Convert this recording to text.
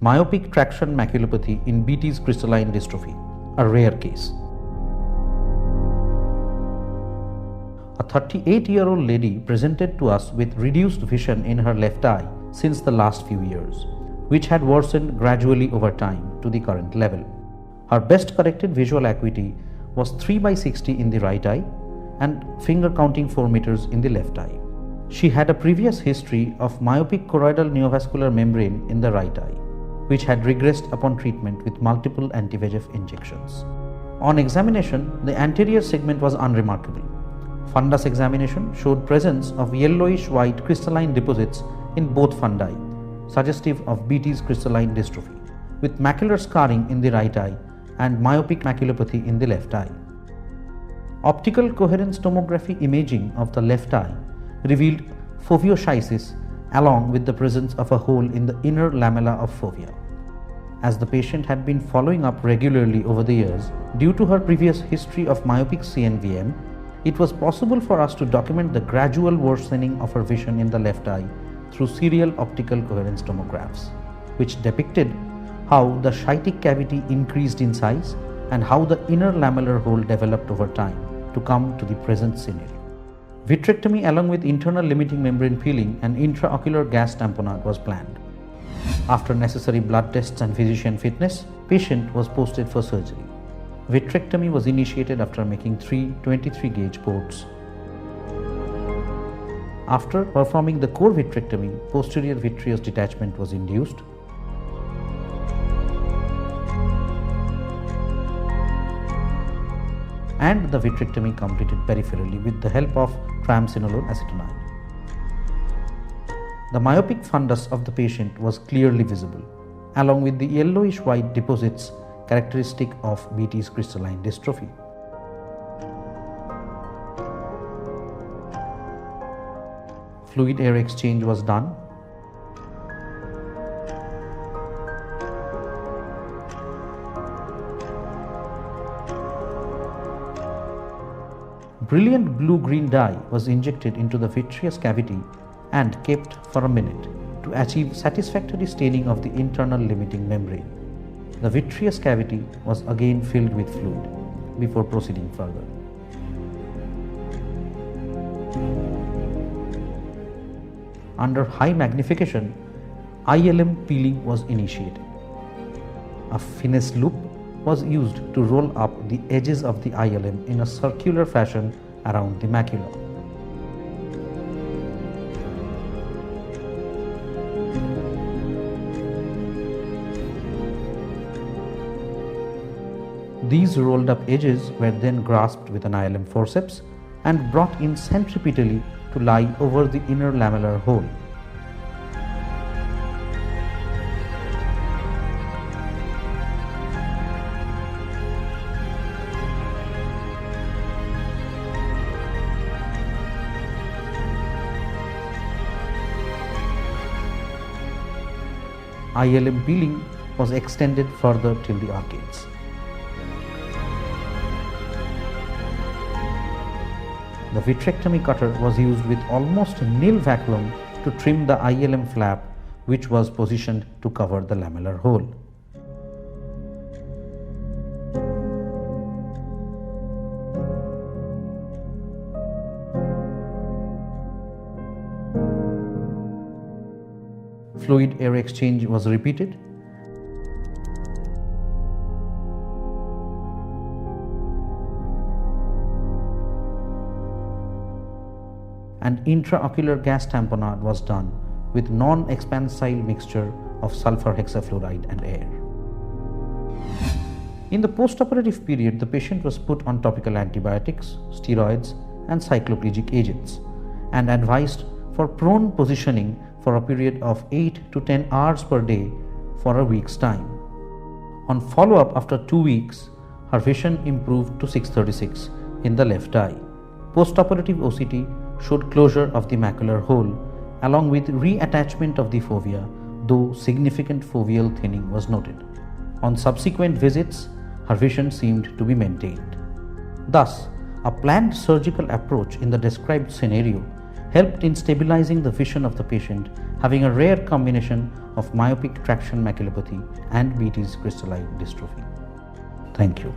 Myopic traction maculopathy in Beattie's crystalline dystrophy, a rare case. A 38-year-old lady presented to us with reduced vision in her left eye since the last few years, which had worsened gradually over time to the current level. Her best corrected visual acuity was 3/60 in the right eye and finger counting 4 meters in the left eye. She had a previous history of myopic choroidal neovascular membrane in the right eye, which had regressed upon treatment with multiple anti-VEGF injections. On examination, the anterior segment was unremarkable. Fundus examination showed presence of yellowish-white crystalline deposits in both fundi, suggestive of Beattie's crystalline dystrophy, with macular scarring in the right eye and myopic maculopathy in the left eye. Optical coherence tomography imaging of the left eye revealed foveoschisis along with the presence of a hole in the inner lamella of fovea. As the patient had been following up regularly over the years, due to her previous history of myopic CNVM, it was possible for us to document the gradual worsening of her vision in the left eye through serial optical coherence tomographs, which depicted how the sciatic cavity increased in size and how the inner lamellar hole developed over time to come to the present scenario. Vitrectomy along with internal limiting membrane peeling and intraocular gas tamponade was planned. After necessary blood tests and physician fitness, patient was posted for surgery. Vitrectomy was initiated after making 3 23-gauge ports. After performing the core vitrectomy, posterior vitreous detachment was induced. And the vitrectomy completed peripherally with the help of triamcinolone acetonide. The myopic fundus of the patient was clearly visible, along with the yellowish-white deposits characteristic of Beattie's crystalline dystrophy. Fluid-air exchange was done. Brilliant blue-green dye was injected into the vitreous cavity and kept for a minute to achieve satisfactory staining of the internal limiting membrane. The vitreous cavity was again filled with fluid before proceeding further. Under high magnification, ILM peeling was initiated. A finesse loop was used to roll up the edges of the ILM in a circular fashion around the macula. These rolled up edges were then grasped with an ILM forceps and brought in centripetally to lie over the inner lamellar hole. ILM peeling was extended further till the arcades. The vitrectomy cutter was used with almost nil vacuum to trim the ILM flap, which was positioned to cover the lamellar hole. Fluid-air exchange was repeated. And intraocular gas tamponade was done with non-expansile mixture of sulfur hexafluoride and air. In the postoperative period, the patient was put on topical antibiotics, steroids and cycloplegic agents and advised for prone positioning for a period of 8 to 10 hours per day for a week's time. On follow-up after 2 weeks, her vision improved to 636 in the left eye. Postoperative OCT showed closure of the macular hole along with reattachment of the fovea, though significant foveal thinning was noted. On subsequent visits, her vision seemed to be maintained. Thus, a planned surgical approach in the described scenario helped in stabilizing the vision of the patient, having a rare combination of myopic traction maculopathy and Beattie's crystalline dystrophy. Thank you.